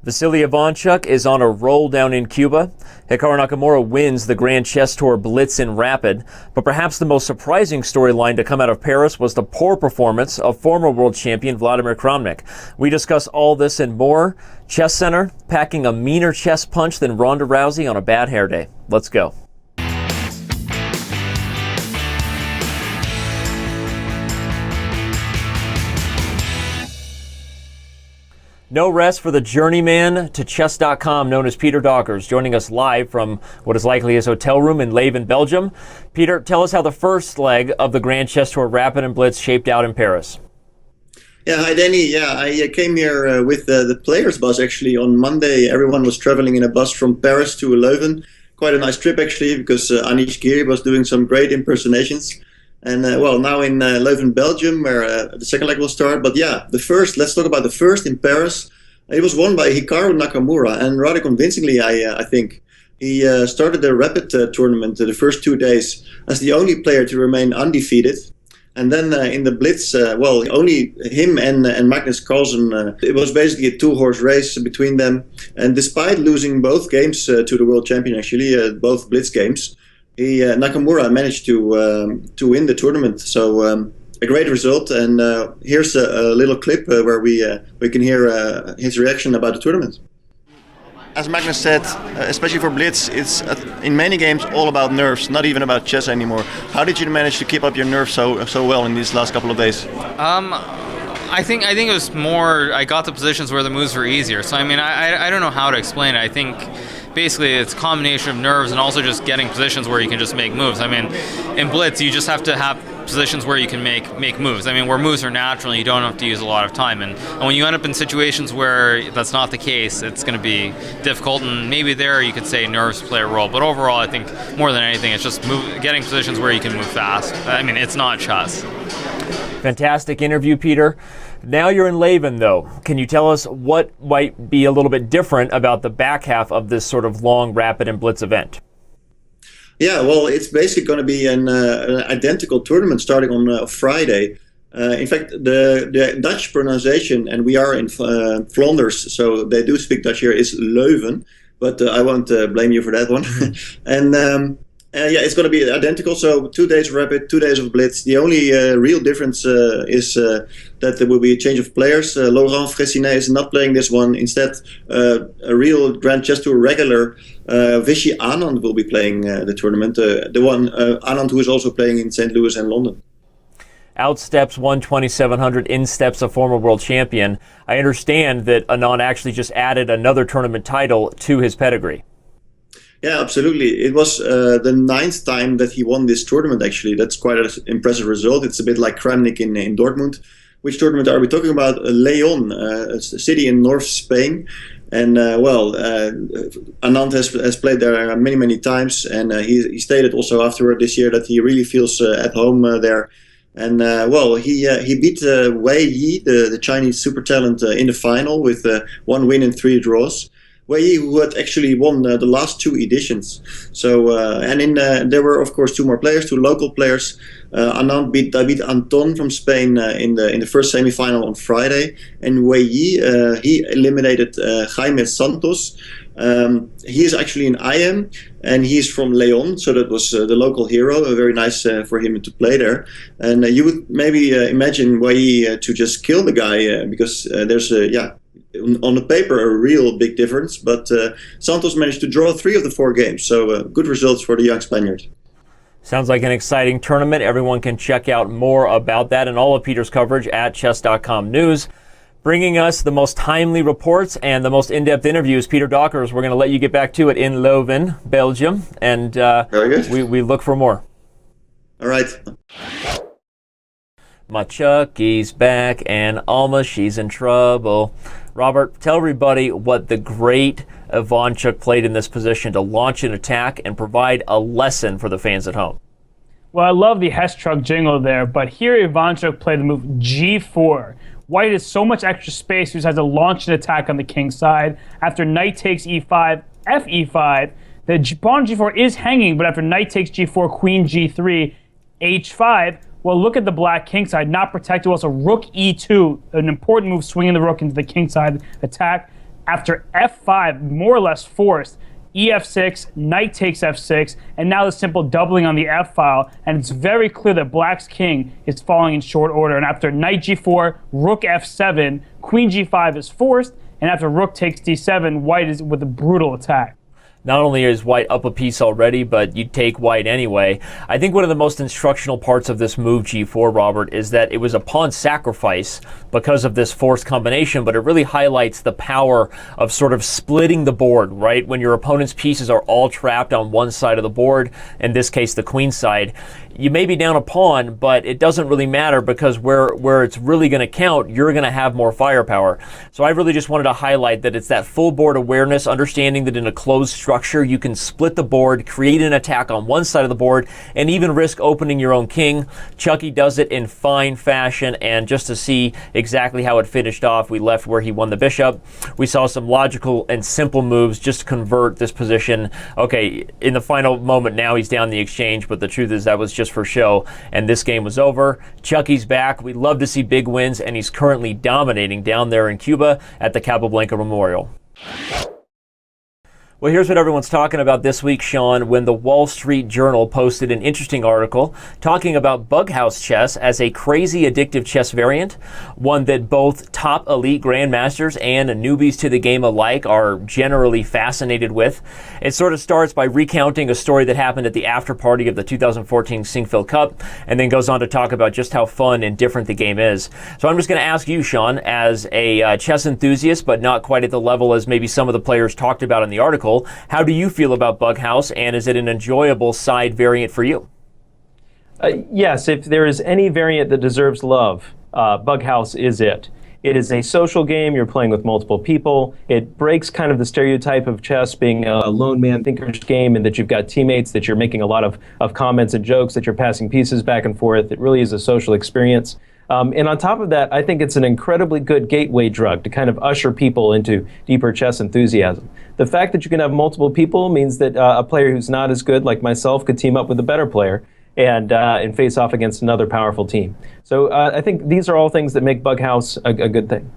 Vasily Ivanchuk is on a roll down in Cuba. Hikaru Nakamura wins the Grand Chess Tour Blitz in Rapid. But perhaps the most surprising storyline to come out of Paris was the poor performance of former world champion Vladimir Kramnik. We discuss all this and more. ChessCenter packing a meaner chess punch than Ronda Rousey on a bad hair day. Let's go. No rest for the journeyman to Chess.com known as Peter Dockers, joining us live from what is likely his hotel room in Leuven, Belgium. Peter, tell us how the first leg of the Grand Chess Tour Rapid and Blitz shaped out in Paris. Yeah, hi Danny. Yeah, I came here with the players' bus actually on Monday. Everyone was traveling in a bus from Paris to Leuven. Quite a nice trip actually, because Anish Giri was doing some great impersonations. And now in Leuven, Belgium, where the second leg will start. But yeah, let's talk about the first in Paris. It was won by Hikaru Nakamura, and rather convincingly, I think. He started the Rapid tournament the first 2 days as the only player to remain undefeated. And then in the Blitz, only him and Magnus Carlsen, it was basically a two-horse race between them. And despite losing both games to the world champion, actually, both Blitz games, Nakamura managed to win the tournament. So a great result. And here's a little clip where we can hear his reaction about the tournament. As Magnus said, especially for Blitz, it's in many games all about nerves, not even about chess anymore. How did you manage to keep up your nerves so well in these last couple of days? I think it was more, I got the positions where the moves were easier. So I mean, I don't know how to explain it. I think basically it's a combination of nerves and also just getting positions where you can just make moves. I mean, in Blitz, you just have to have positions where you can make moves. I mean, where moves are natural, you don't have to use a lot of time. And when you end up in situations where that's not the case, it's going to be difficult. And maybe there you could say nerves play a role. But overall, I think more than anything, it's just getting positions where you can move fast. I mean, it's not chess. Fantastic interview, Peter. Now you're in Leuven, though. Can you tell us what might be a little bit different about the back half of this sort of long Rapid and Blitz event? Yeah, well, it's basically going to be an identical tournament starting on Friday. In fact, the Dutch pronunciation, and we are in Flanders, so they do speak Dutch here, is Leuven, but I won't blame you for that one. And it's going to be identical, so 2 days of Rapid, 2 days of Blitz. The only real difference is that there will be a change of players. Laurent Fressinet is not playing this one. Instead, a real Grand Chess Tour regular, Vishy Anand, will be playing the tournament. The one Anand who is also playing in St. Louis and London. Out steps 12700, in steps a former world champion. I understand that Anand actually just added another tournament title to his pedigree. Yeah, absolutely. It was the 9th time that he won this tournament, actually. That's quite an impressive result. It's a bit like Kramnik in Dortmund. Which tournament are we talking about? Leon, a city in North Spain. And, Anand has played there many, many times. And he stated also afterward this year that he really feels at home there. And, he beat Wei Yi, the Chinese super talent, in the final with 1 win and 3 draws. Wei Yi, who had actually won the last 2 editions. So, there were of course 2 more players, 2 local players. Anand beat David Anton from Spain in the first semi-final on Friday, and Wei Yi he eliminated Jaime Santos. He is actually an IM, and he's from Leon, so that was the local hero. Very nice for him to play there. And you would maybe imagine Wei Yi to just kill the guy because there's on the paper a real big difference, but Santos managed to draw 3 of the 4 games, so good results for the young Spaniard. Sounds like an exciting tournament. Everyone can check out more about that and all of Peter's coverage at Chess.com News. Bringing us the most timely reports and the most in-depth interviews, Peter Dockers. We're going to let you get back to it in Leuven, Belgium, and very good. We look for more. All right. My Chucky's back and Alma, she's in trouble. Robert, tell everybody what the great Ivanchuk played in this position to launch an attack and provide a lesson for the fans at home. Well, I love the Hess truck jingle there, but here Ivanchuk played the move G4. White has so much extra space, he just has to launch an attack on the king side. After knight takes e5, f e5, the pawn g4 is hanging, but after knight takes g4, queen g3, h5, well, look at the black king side, not protected. Also, rook e2, an important move, swinging the rook into the king side attack. After f5, more or less forced, ef6, knight takes f6, and now the simple doubling on the f-file, and it's very clear that black's king is falling in short order. And after knight g4, rook f7, queen g5 is forced, and after rook takes d7, white is with a brutal attack. Not only is white up a piece already, but you take white anyway. I think one of the most instructional parts of this move, g4, Robert, is that it was a pawn sacrifice because of this forced combination, but it really highlights the power of sort of splitting the board, right? When your opponent's pieces are all trapped on one side of the board, in this case the queen side, you may be down a pawn, but it doesn't really matter because where it's really going to count, you're going to have more firepower. So I really just wanted to highlight that it's that full board awareness, understanding that in a closed structure, you can split the board, create an attack on one side of the board, and even risk opening your own king. Chucky does it in fine fashion, and just to see exactly how it finished off, we left where he won the bishop. We saw some logical and simple moves just to convert this position. Okay, in the final moment now he's down the exchange, but the truth is that was just for show, and this game was over. Chucky's back. We love to see big wins, and he's currently dominating down there in Cuba at the Capablanca Memorial. Well, here's what everyone's talking about this week, Sean, when the Wall Street Journal posted an interesting article talking about Bughouse chess as a crazy addictive chess variant, one that both top elite grandmasters and newbies to the game alike are generally fascinated with. It sort of starts by recounting a story that happened at the after party of the 2014 Sinquefield Cup, and then goes on to talk about just how fun and different the game is. So I'm just going to ask you, Sean, as a chess enthusiast, but not quite at the level as maybe some of the players talked about in the article, how do you feel about Bughouse, and is it an enjoyable side variant for you? Yes, if there is any variant that deserves love, Bughouse is it. It is a social game. You're playing with multiple people. It breaks kind of the stereotype of chess being a lone man thinker's game, and that you've got teammates, that you're making a lot of comments and jokes, that you're passing pieces back and forth. It really is a social experience. And on top of that, I think it's an incredibly good gateway drug to kind of usher people into deeper chess enthusiasm. The fact that you can have multiple people means that a player who's not as good, like myself, could team up with a better player and face off against another powerful team. So I think these are all things that make Bughouse a good thing.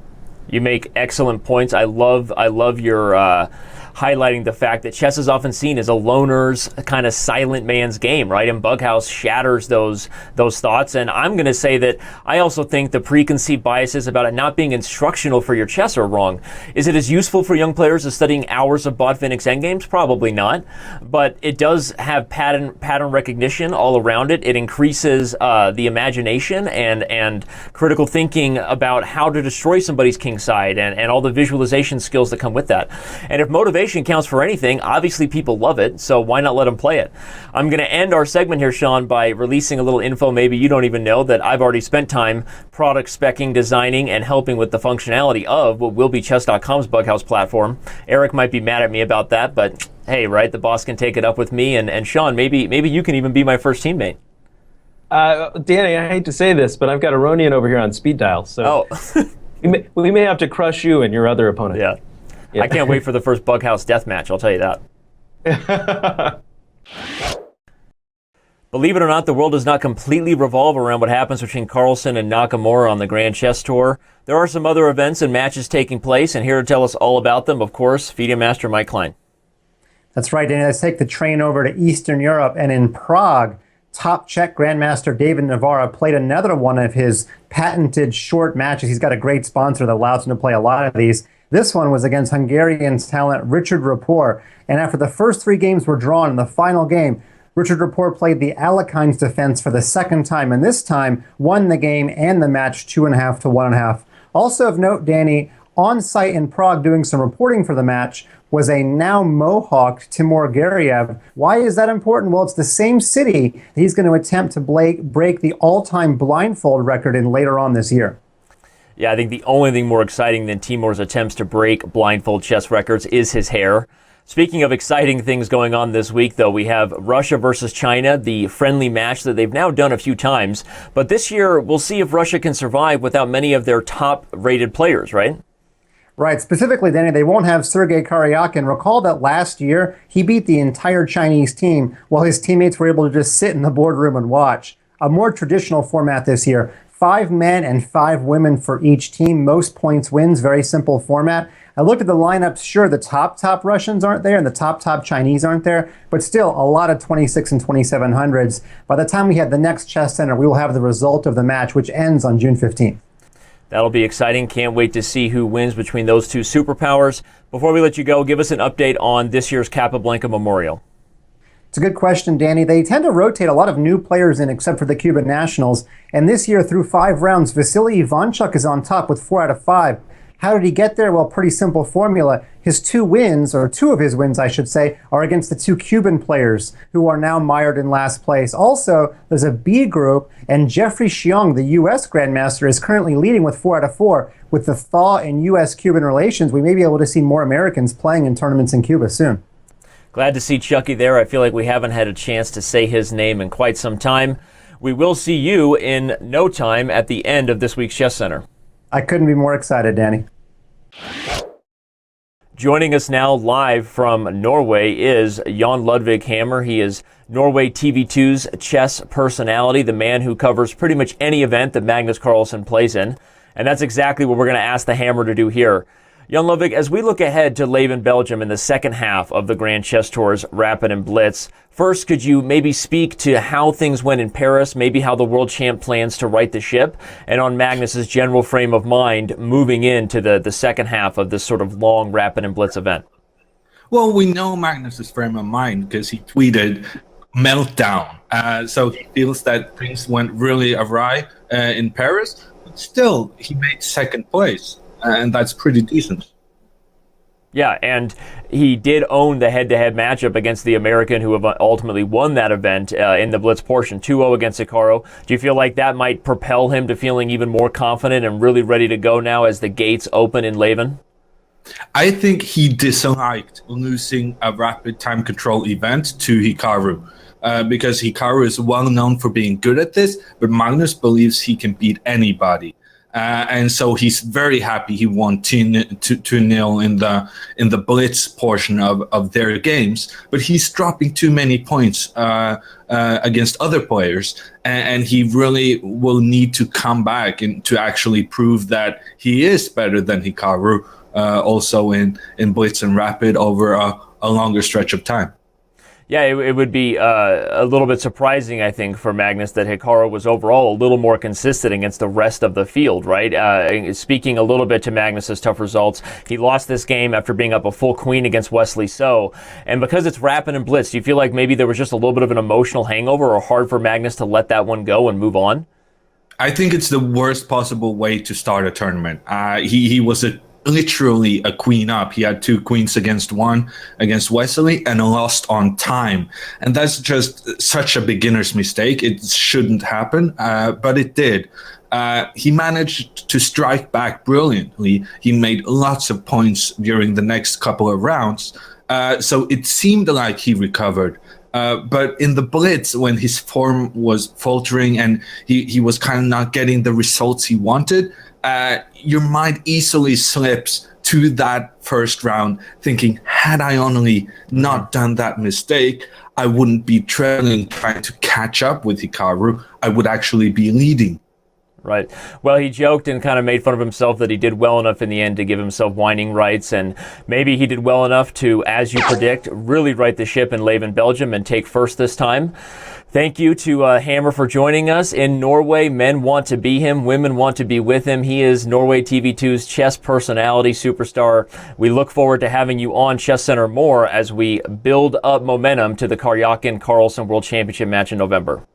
You make excellent points. I love your highlighting the fact that chess is often seen as a loner's kind of silent man's game, right? And Bughouse shatters those thoughts. And I'm going to say that I also think the preconceived biases about it not being instructional for your chess are wrong. Is it as useful for young players as studying hours of Botvinnik's endgames? Probably not. But it does have pattern recognition all around it. It increases the imagination and critical thinking about how to destroy somebody's king side and all the visualization skills that come with that. And if motivation counts for anything, obviously people love it, so why not let them play it? I'm going to end our segment here, Sean, by releasing a little info maybe you don't even know that I've already spent time product specking, designing, and helping with the functionality of what will be Chess.com's Bughouse platform. Eric might be mad at me about that, but hey, right, the boss can take it up with me, and Sean, maybe you can even be my first teammate. Danny, I hate to say this, but I've got Aronian over here on speed dial, so we may have to crush you and your other opponent. Yeah. I can't wait for the first Bughouse death match, I'll tell you that. Believe it or not, the world does not completely revolve around what happens between Carlsen and Nakamura on the Grand Chess Tour. There are some other events and matches taking place, and here to tell us all about them, of course, FIDE Master Mike Klein. That's right, Danny. Let's take the train over to Eastern Europe, and in Prague, top Czech Grandmaster David Navarra played another one of his patented short matches. He's got a great sponsor that allows him to play a lot of these. This one was against Hungarian talent Richard Rapport, and after the first three games were drawn in the final game, Richard Rapport played the Alekhines defense for the second time, and this time won the game and the match 2.5 to 1.5. Also of note, Danny, on site in Prague doing some reporting for the match was a now Mohawked Timur Gariev. Why is that important? Well, it's the same city that he's going to attempt to break the all-time blindfold record in later on this year. Yeah, I think the only thing more exciting than Timur's attempts to break blindfold chess records is his hair. Speaking of exciting things going on this week, though, we have Russia versus China, the friendly match that they've now done a few times. But this year, we'll see if Russia can survive without many of their top-rated players, right? Right. Specifically, Danny, they won't have Sergei Karyakin. Recall that last year, he beat the entire Chinese team while his teammates were able to just sit in the boardroom and watch. A more traditional format this year. 5 men and 5 women for each team. Most points wins. Very simple format. I looked at the lineups. Sure, the top Russians aren't there and the top Chinese aren't there, but still a lot of 26 and 2700s. By the time we have the next Chess Center, we will have the result of the match, which ends on June 15th. That'll be exciting. Can't wait to see who wins between those two superpowers. Before we let you go, give us an update on this year's Capablanca Memorial. It's a good question, Danny. They tend to rotate a lot of new players in, except for the Cuban nationals. And this year, through 5 rounds, Vasily Ivanchuk is on top with 4 out of 5. How did he get there? Well, pretty simple formula. His 2 wins, or 2 of his wins, I should say, are against the 2 Cuban players who are now mired in last place. Also, there's a B group, and Jeffrey Xiong, the U.S. Grandmaster, is currently leading with 4 out of 4. With the thaw in U.S.-Cuban relations, we may be able to see more Americans playing in tournaments in Cuba soon. Glad to see Chucky there. I feel like we haven't had a chance to say his name in quite some time. We will see you in no time at the end of this week's Chess Center. I couldn't be more excited, Danny. Joining us now live from Norway is Jan Ludvig Hammer. He is Norway TV2's chess personality, the man who covers pretty much any event that Magnus Carlsen plays in. And that's exactly what we're going to ask the Hammer to do here. Jan Ludvig, as we look ahead to Leuven, Belgium in the second half of the Grand Chess Tour's Rapid and Blitz, first, could you maybe speak to how things went in Paris, maybe how the world champ plans to right the ship, and on Magnus's general frame of mind moving into the second half of this sort of long Rapid and Blitz event? Well, we know Magnus's frame of mind because he tweeted meltdown. So he feels that things went really awry in Paris, but still he made second place. And that's pretty decent. Yeah, and he did own the head-to-head matchup against the American who ultimately won that event in the Blitz portion, 2-0 against Hikaru. Do you feel like that might propel him to feeling even more confident and really ready to go now as the gates open in Leuven? I think he disliked losing a rapid time control event to Hikaru. Because Hikaru is well known for being good at this, but Magnus believes he can beat anybody. And so he's very happy he won 2-0 in the Blitz portion of their games, but he's dropping too many points against other players, and he really will need to come back and to actually prove that he is better than Hikaru also in Blitz and Rapid over a longer stretch of time. Yeah, it would be a little bit surprising, I think, for Magnus that Hikaru was overall a little more consistent against the rest of the field, right? Speaking a little bit to Magnus's tough results, he lost this game after being up a full queen against Wesley So. And because it's Rapid and Blitz, do you feel like maybe there was just a little bit of an emotional hangover or hard for Magnus to let that one go and move on? I think it's the worst possible way to start a tournament. He was literally a queen up. He had 2 queens against Wesley and lost on time. And that's just such a beginner's mistake. It shouldn't happen, but it did. He managed to strike back brilliantly. He made lots of points during the next couple of rounds. So it seemed like he recovered. But in the Blitz, when his form was faltering and he was kind of not getting the results he wanted, your mind easily slips to that first round thinking, had I only not done that mistake, I wouldn't be trailing, trying to catch up with Hikaru. I would actually be leading. Right. Well, he joked and kind of made fun of himself that he did well enough in the end to give himself whining rights, and maybe he did well enough to, as you predict, really right the ship in Leuven, Belgium and take first this time. Thank you to Hammer for joining us. In Norway, men want to be him, women want to be with him. He is Norway TV2's chess personality superstar. We look forward to having you on Chess Center more as we build up momentum to the Karyakin-Carlsen World Championship match in November.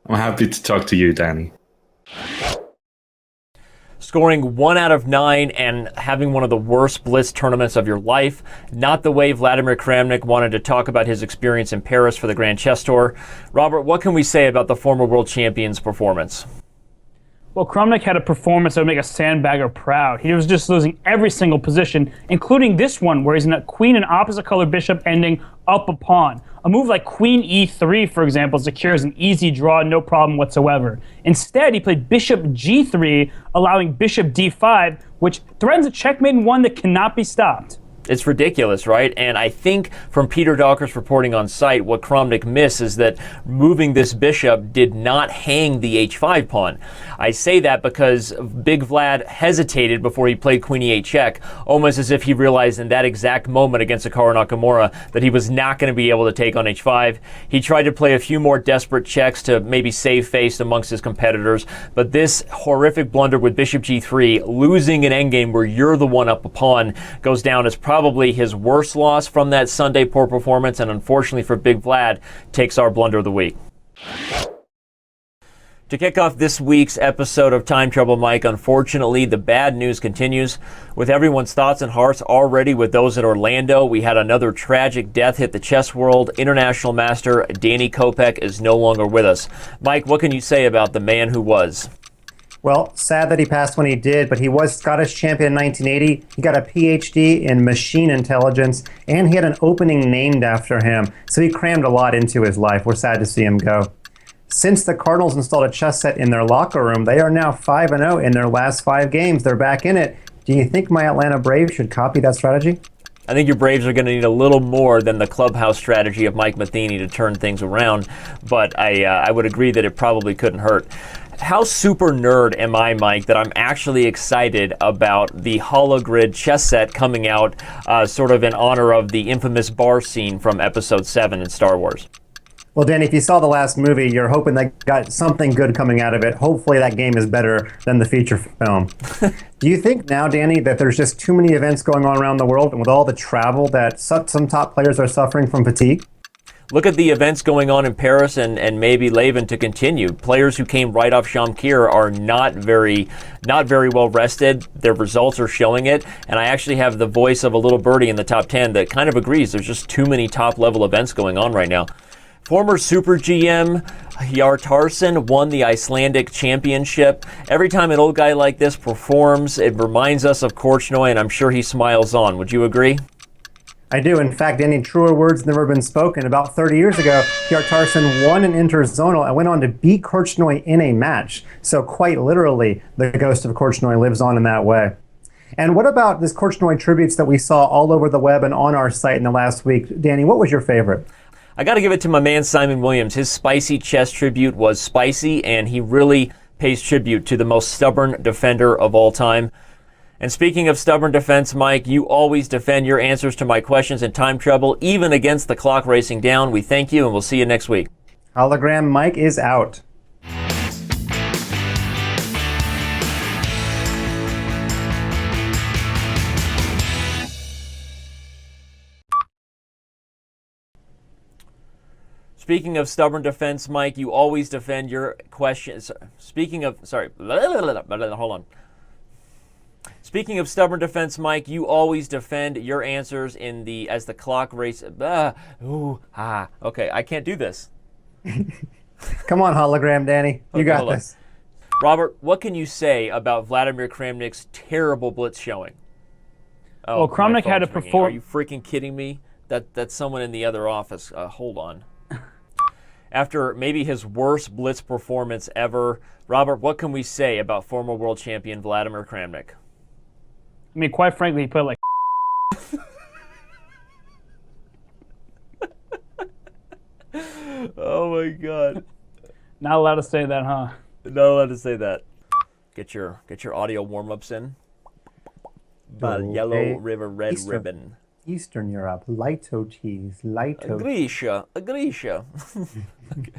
I'm happy to talk to you, Danny. Scoring 1 out of 9 and having one of the worst Blitz tournaments of your life. Not the way Vladimir Kramnik wanted to talk about his experience in Paris for the Grand Chess Tour. Robert, what can we say about the former world champion's performance? Well, Kramnik had a performance that would make a sandbagger proud. He was just losing every single position, including this one where he's in a queen and opposite color bishop ending up a pawn. A move like queen e3, for example, secures an easy draw, no problem whatsoever. Instead, he played bishop g3, allowing bishop d5, which threatens a checkmate in one that cannot be stopped. It's ridiculous, right? And I think from Peter Docker's reporting on site, what Kramnik missed is that moving this bishop did not hang the h5 pawn. I say that because Big Vlad hesitated before he played queen e8 check, almost as if he realized in that exact moment against Hikaru Nakamura that he was not going to be able to take on h5. He tried to play a few more desperate checks to maybe save face amongst his competitors, but this horrific blunder with bishop g3, losing an endgame where you're the one up a pawn, goes down as probably his worst loss from that Sunday poor performance, and unfortunately for Big Vlad, takes our blunder of the week. To kick off this week's episode of Time Trouble Mike, unfortunately, the bad news continues. With everyone's thoughts and hearts already with those at Orlando, we had another tragic death hit the chess world. International master Danny Kopech is no longer with us. Mike, what can you say about the man who was? Well, sad that he passed when he did, but he was Scottish champion in 1980. He got a PhD in machine intelligence, and he had an opening named after him. So he crammed a lot into his life. We're sad to see him go. Since the Cardinals installed a chess set in their locker room, they are now 5-0 in their last 5 games. They're back in it. Do you think my Atlanta Braves should copy that strategy? I think your Braves are going to need a little more than the clubhouse strategy of Mike Matheny to turn things around, but I would agree that it probably couldn't hurt. How super nerd am I, Mike, that I'm actually excited about the hologrid chess set coming out sort of in honor of the infamous bar scene from Episode 7 in Star Wars? Well, Danny, if you saw the last movie, you're hoping that got something good coming out of it. Hopefully that game is better than the feature film. Do you think now, Danny, that there's just too many events going on around the world, and with all the travel that some top players are suffering from fatigue? Look at the events going on in Paris and maybe Leuven to continue. Players who came right off Shamkir are not very well rested. Their results are showing it. And I actually have the voice of a little birdie in the top 10 that kind of agrees. There's just too many top-level events going on right now. Former Super GM Hjartarson won the Icelandic Championship. Every time an old guy like this performs, it reminds us of Korchnoi, and I'm sure he smiles on. Would you agree? I do. In fact, any truer words never been spoken. About 30 years ago, Hjartarson won an interzonal and went on to beat Korchnoi in a match. So quite literally, the ghost of Korchnoi lives on in that way. And what about this Korchnoi tributes that we saw all over the web and on our site in the last week? Danny, what was your favorite? I got to give it to my man Simon Williams. His spicy chess tribute was spicy, and he really pays tribute to the most stubborn defender of all time. And speaking of stubborn defense, Mike, you always defend your answers to my questions in Time Trouble, even against the clock racing down. We thank you, and we'll see you next week. Hologram Mike is out. Speaking of stubborn defense, Mike, you always defend your questions. Speaking of stubborn defense, Mike, you always defend your answers as the clock races. Okay, I can't do this. Come on, hologram, Danny. You got this. Robert, what can you say about Vladimir Kramnik's terrible blitz showing? Well, Kramnik had to perform. Are you freaking kidding me? That's someone in the other office. Hold on. After maybe his worst blitz performance ever, Robert, what can we say about former world champion Vladimir Kramnik? I mean, quite frankly, he played like Oh my God. Not allowed to say that, huh? Not allowed to say that. Get your audio warm-ups in. Yellow River Red Ribbon. Eastern Europe, Lito cheese, Lito. Grisha. Okay.